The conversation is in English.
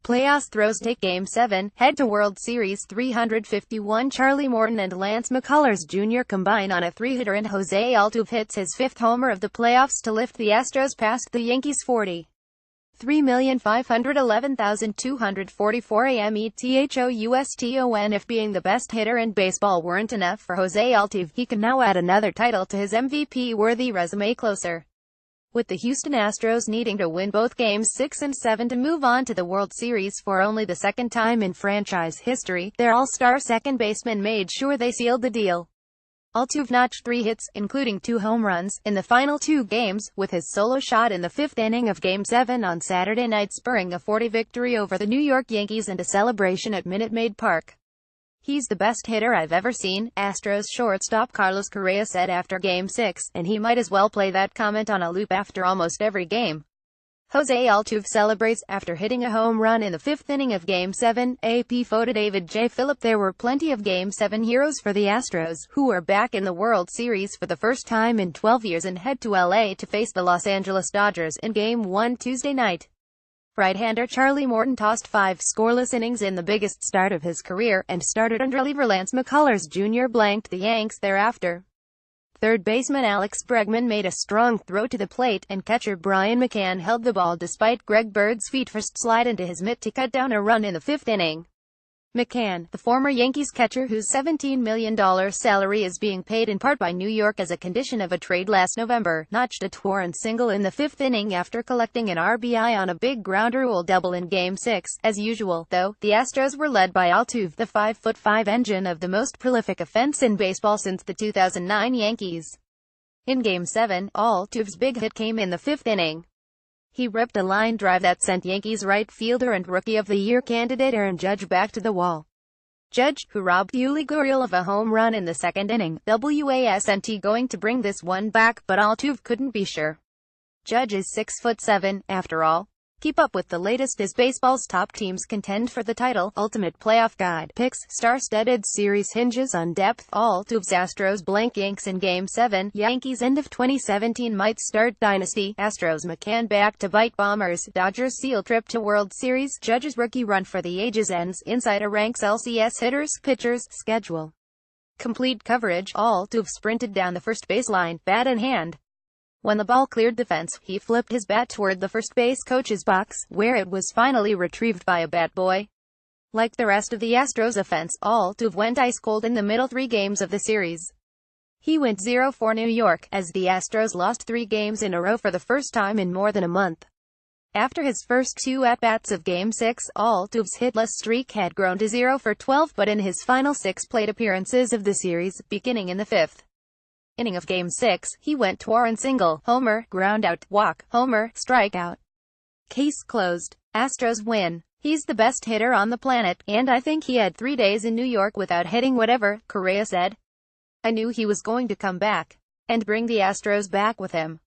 playAstros take Game 7, head to World Series 351. Charlie Morton and Lance McCullers Jr. combine on a three-hitter and Jose Altuve hits his fifth homer of the playoffs to lift the Astros past the Yankees' 43,511,244 AMETHOUSTON. If being the best hitter in baseball weren't enough for Jose Altuve, he can now add another title to his MVP-worthy resume closer. With the Houston Astros needing to win both Games 6 and 7 to move on to the World Series for only the second time in franchise history, their all-star second baseman made sure they sealed the deal. Altuve notched 3 hits, including 2 home runs, in the final 2 games, with his solo shot in the 5th inning of Game 7 on Saturday night spurring a 40 victory over the New York Yankees and a celebration at Minute Maid Park. "He's the best hitter I've ever seen," Astros shortstop Carlos Correa said after Game 6, and he might as well play that comment on a loop after almost every game. Jose Altuve celebrates after hitting a home run in the 5th inning of Game 7. AP photo David J. Phillip. There were plenty of Game 7 heroes for the Astros, who are back in the World Series for the first time in 12 years and head to LA to face the Los Angeles Dodgers in Game 1 Tuesday night. Right-hander Charlie Morton tossed 5 scoreless innings in the biggest start of his career, and started under reliever Lance McCullers Jr. blanked the Yanks thereafter. Third baseman Alex Bregman made a strong throw to the plate, and catcher Brian McCann held the ball despite Greg Bird's feet first slide into his mitt to cut down a run in the 5th inning. McCann, the former Yankees catcher whose $17 million salary is being paid in part by New York as a condition of a trade last November, notched a two-run single in the 5th inning after collecting an RBI on a big ground rule double in Game 6. As usual, though, the Astros were led by Altuve, the 5'5" engine of the most prolific offense in baseball since the 2009 Yankees. In Game 7, Altuve's big hit came in the 5th inning. He ripped a line drive that sent Yankees right fielder and Rookie of the Year candidate Aaron Judge back to the wall. Judge, who robbed Yuli Gurriel of a home run in the 2nd inning, wasn't going to bring this one back, but Altuve couldn't be sure. Judge is 6'7", after all. Keep up with the latest as baseball's top teams contend for the title. Ultimate Playoff Guide picks. Star-studded series hinges on depth. Altuve's Astros blank Yanks in Game 7. Yankees end of 2017 might start dynasty. Astros McCann back to bite Bombers. Dodgers seal trip to World Series. Judge's rookie run for the ages ends. Insider ranks LCS hitters, pitchers, schedule. Complete coverage. Altuve sprinted down the first baseline, bat in hand. When the ball cleared the fence, he flipped his bat toward the first base coach's box, where it was finally retrieved by a bat boy. Like the rest of the Astros offense, Altuve went ice cold in the middle 3 games of the series. He went 0 for New York, as the Astros lost 3 games in a row for the first time in more than a month. After his first 2 at-bats of Game 6, Altuve's hitless streak had grown to 0 for 12, but in his final 6 plate appearances of the series, beginning in the 5th inning of Game 6, he went 2-run single, homer, groundout, walk, homer, strikeout. Case closed. Astros win. "He's the best hitter on the planet, and I think he had 3 days in New York without hitting whatever," Correa said. "I knew he was going to come back and bring the Astros back with him.